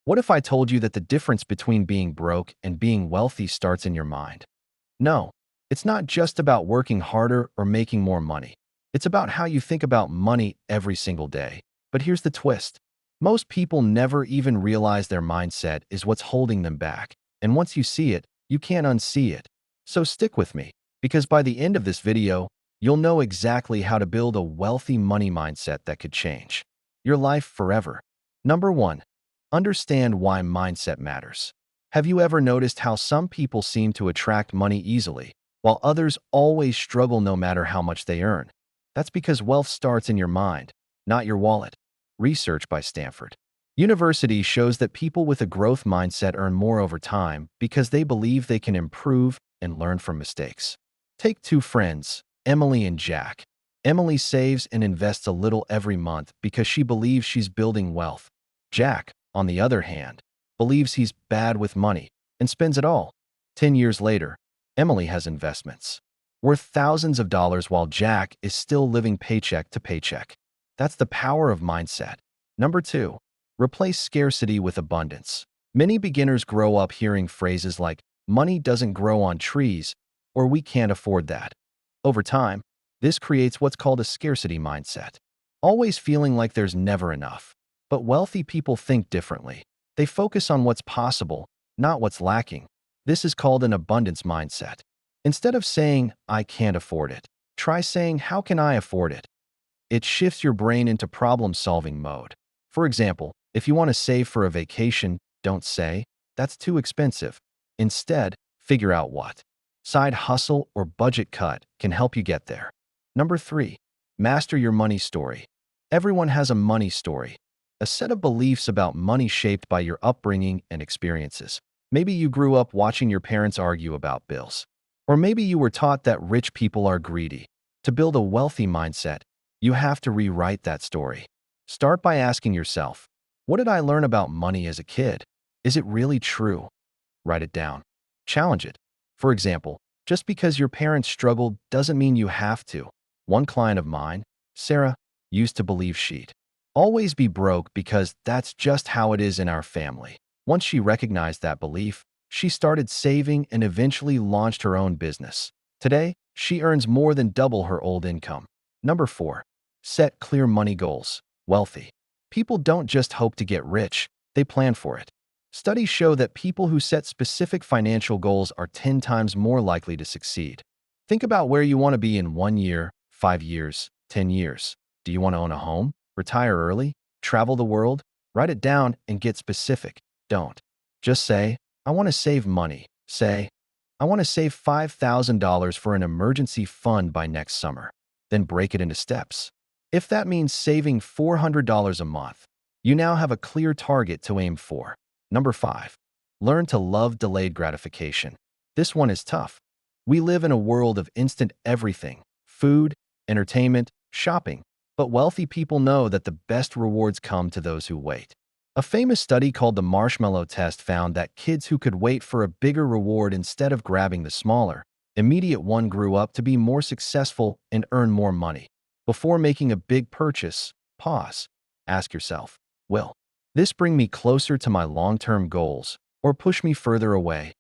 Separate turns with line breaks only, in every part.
What if I told you that the difference between being broke and being wealthy starts in your mind? No, it's not just about working harder or making more money. It's about how you think about money every single day. But here's the twist. Most people never even realize their mindset is what's holding them back. And once you see it, you can't unsee it. So stick with me, because by the end of this video, you'll know exactly how to build a wealthy money mindset that could change your life forever. Number 1. Understand why mindset matters. Have you ever noticed how some people seem to attract money easily, while others always struggle no matter how much they earn? That's because wealth starts in your mind, not your wallet. Research by Stanford University shows that people with a growth mindset earn more over time because they believe they can improve and learn from mistakes. Take two friends, Emily and Jack. Emily saves and invests a little every month because she believes she's building wealth. Jack, on the other hand, believes he's bad with money and spends it all. 10 years later, Emily has investments worth thousands of dollars while Jack is still living paycheck to paycheck. That's the power of mindset. Number 2. Replace scarcity with abundance. Many beginners grow up hearing phrases like, money doesn't grow on trees, or we can't afford that. Over time, this creates what's called a scarcity mindset, always feeling like there's never enough. But wealthy people think differently. They focus on what's possible, not what's lacking. This is called an abundance mindset. Instead of saying, I can't afford it, try saying, how can I afford it? It shifts your brain into problem-solving mode. For example, if you want to save for a vacation, don't say, that's too expensive. Instead, figure out what side hustle or budget cut can help you get there. Number 3. Master your money story. Everyone has a money story, a set of beliefs about money shaped by your upbringing and experiences. Maybe you grew up watching your parents argue about bills. Or maybe you were taught that rich people are greedy. To build a wealthy mindset, you have to rewrite that story. Start by asking yourself, what did I learn about money as a kid? Is it really true? Write it down. Challenge it. For example, just because your parents struggled doesn't mean you have to. One client of mine, Sarah, used to believe she'd always be broke because that's just how it is in our family. Once she recognized that belief, she started saving and eventually launched her own business. Today, she earns more than double her old income. Number 4. Set clear money goals. Wealthy people don't just hope to get rich, they plan for it. Studies show that people who set specific financial goals are 10 times more likely to succeed. Think about where you want to be in 1 year, 5 years, 10 years. Do you want to own a home, retire early, travel the world? Write it down and get specific. Don't just say, I want to save money. Say, I want to save $5,000 for an emergency fund by next summer. Then break it into steps. If that means saving $400 a month, you now have a clear target to aim for. Number 5. Learn to love delayed gratification. This one is tough. We live in a world of instant everything: food, entertainment, shopping. But wealthy people know that the best rewards come to those who wait. A famous study called the marshmallow test found that kids who could wait for a bigger reward instead of grabbing the smaller, immediate one grew up to be more successful and earn more money. Before making a big purchase, pause. Ask yourself, will this bring me closer to my long-term goals or push me further away?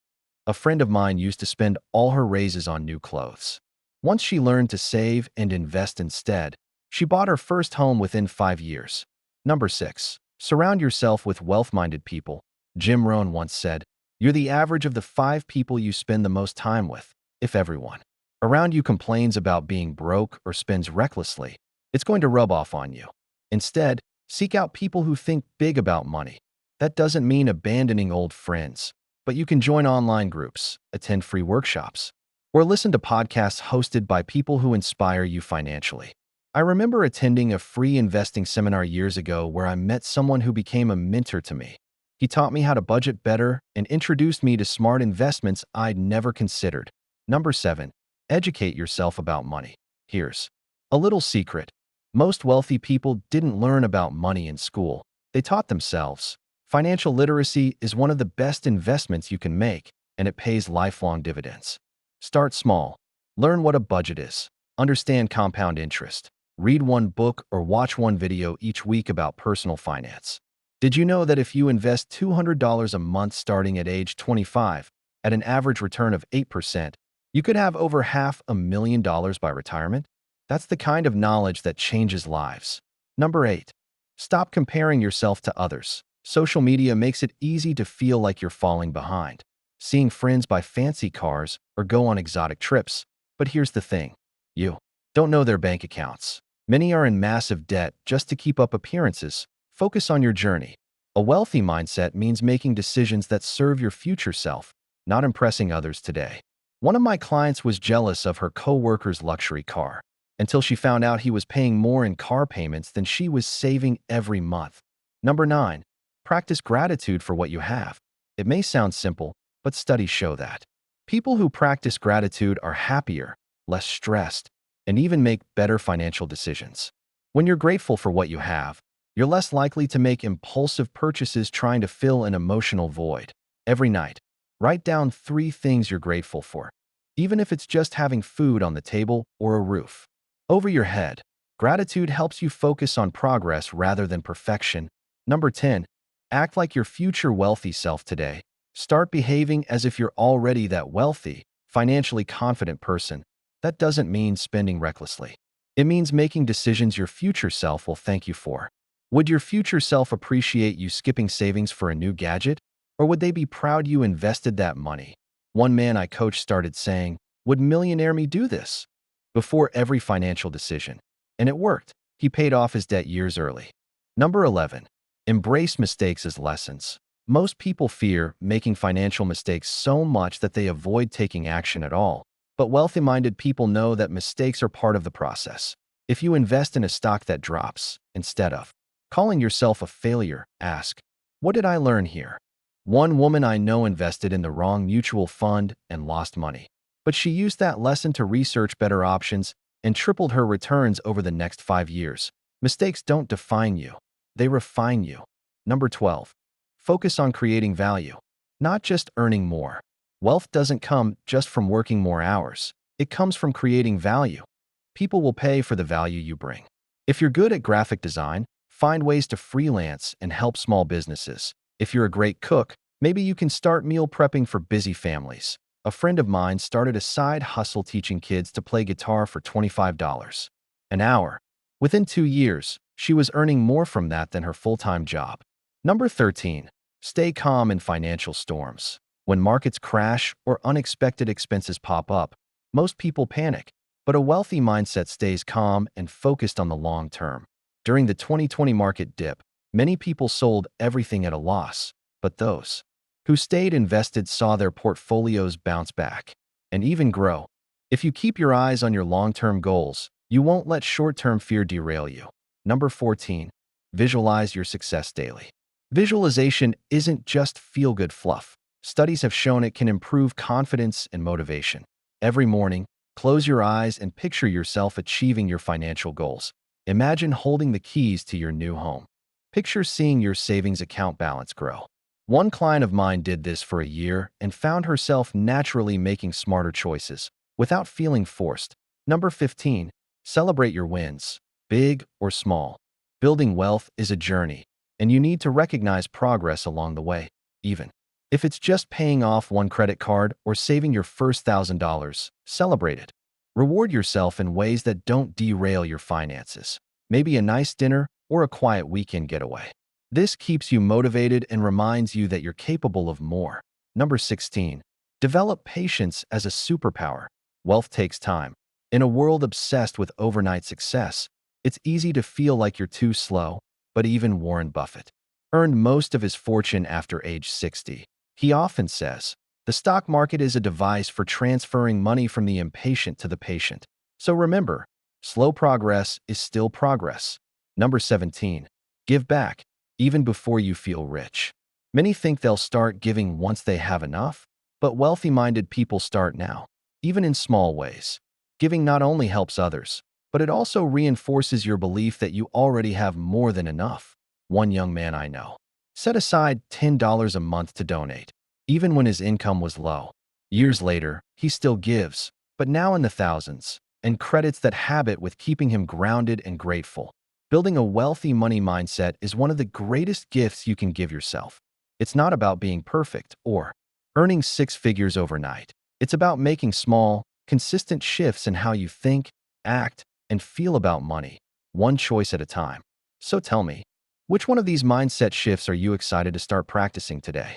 A friend of mine used to spend all her raises on new clothes. Once she learned to save and invest instead, she bought her first home within 5 years. Number 6. Surround yourself with wealth-minded people. Jim Rohn once said, you're the average of the 5 people you spend the most time with. If everyone around you complains about being broke or spends recklessly, it's going to rub off on you. Instead, seek out people who think big about money. That doesn't mean abandoning old friends, but you can join online groups, attend free workshops, or listen to podcasts hosted by people who inspire you financially. I remember attending a free investing seminar years ago where I met someone who became a mentor to me. He taught me how to budget better and introduced me to smart investments I'd never considered. Number 7. Educate yourself about money. Here's a little secret. Most wealthy people didn't learn about money in school. They taught themselves. Financial literacy is one of the best investments you can make, and it pays lifelong dividends. Start small. Learn what a budget is. Understand compound interest. Read one book or watch one video each week about personal finance. Did you know that if you invest $200 a month starting at age 25, at an average return of 8%, you could have over $500,000 by retirement? That's the kind of knowledge that changes lives. Number 8. Stop comparing yourself to others. Social media makes it easy to feel like you're falling behind, seeing friends buy fancy cars or go on exotic trips. But here's the thing. You don't know their bank accounts. Many are in massive debt just to keep up appearances. Focus on your journey. A wealthy mindset means making decisions that serve your future self, not impressing others today. One of my clients was jealous of her coworker's luxury car until she found out he was paying more in car payments than she was saving every month. Number 9. Practice gratitude for what you have. It may sound simple, but studies show that people who practice gratitude are happier, less stressed, and even make better financial decisions. When you're grateful for what you have, you're less likely to make impulsive purchases trying to fill an emotional void. Every night, write down 3 things you're grateful for, even if it's just having food on the table or a roof over your head. Gratitude helps you focus on progress rather than perfection. Number 10. Act like your future wealthy self today. Start behaving as if you're already that wealthy, financially confident person. That doesn't mean spending recklessly. It means making decisions your future self will thank you for. Would your future self appreciate you skipping savings for a new gadget? Or would they be proud you invested that money? One man I coached started saying, "Would millionaire me do this?" before every financial decision. And it worked. He paid off his debt years early. Number 11. Embrace mistakes as lessons. Most people fear making financial mistakes so much that they avoid taking action at all. But wealthy-minded people know that mistakes are part of the process. If you invest in a stock that drops, instead of calling yourself a failure, ask, "What did I learn here?" One woman I know invested in the wrong mutual fund and lost money. But she used that lesson to research better options and tripled her returns over the next 5 years. Mistakes don't define you. They refine you. Number 12. Focus on creating value, not just earning more. Wealth doesn't come just from working more hours. It comes from creating value. People will pay for the value you bring. If you're good at graphic design, find ways to freelance and help small businesses. If you're a great cook, maybe you can start meal prepping for busy families. A friend of mine started a side hustle teaching kids to play guitar for $25 an hour. Within 2 years, she was earning more from that than her full-time job. Number 13. Stay calm in financial storms. When markets crash or unexpected expenses pop up, most people panic, but a wealthy mindset stays calm and focused on the long term. During the 2020 market dip, many people sold everything at a loss, but those who stayed invested saw their portfolios bounce back and even grow. If you keep your eyes on your long-term goals, you won't let short-term fear derail you. Number 14. Visualize your success daily. Visualization isn't just feel-good fluff. Studies have shown it can improve confidence and motivation. Every morning, close your eyes and picture yourself achieving your financial goals. Imagine holding the keys to your new home. Picture seeing your savings account balance grow. One client of mine did this for a year and found herself naturally making smarter choices without feeling forced. Number 15. Celebrate your wins, big or small. Building wealth is a journey, and you need to recognize progress along the way, even if it's just paying off one credit card or saving your first $1,000. Celebrate it. Reward yourself in ways that don't derail your finances. Maybe a nice dinner or a quiet weekend getaway. This keeps you motivated and reminds you that you're capable of more. Number 16. Develop patience as a superpower. Wealth takes time. In a world obsessed with overnight success, it's easy to feel like you're too slow, but even Warren Buffett earned most of his fortune after age 60. He often says, the stock market is a device for transferring money from the impatient to the patient. So remember, slow progress is still progress. Number 17. Give back, even before you feel rich. Many think they'll start giving once they have enough, but wealthy-minded people start now, even in small ways. Giving not only helps others, but it also reinforces your belief that you already have more than enough. One young man I know set aside $10 a month to donate, even when his income was low. Years later, he still gives, but now in the thousands, and credits that habit with keeping him grounded and grateful. Building a wealthy money mindset is one of the greatest gifts you can give yourself. It's not about being perfect or earning six figures overnight. It's about making small, consistent shifts in how you think, act, and feel about money, one choice at a time. So tell me, which one of these mindset shifts are you excited to start practicing today?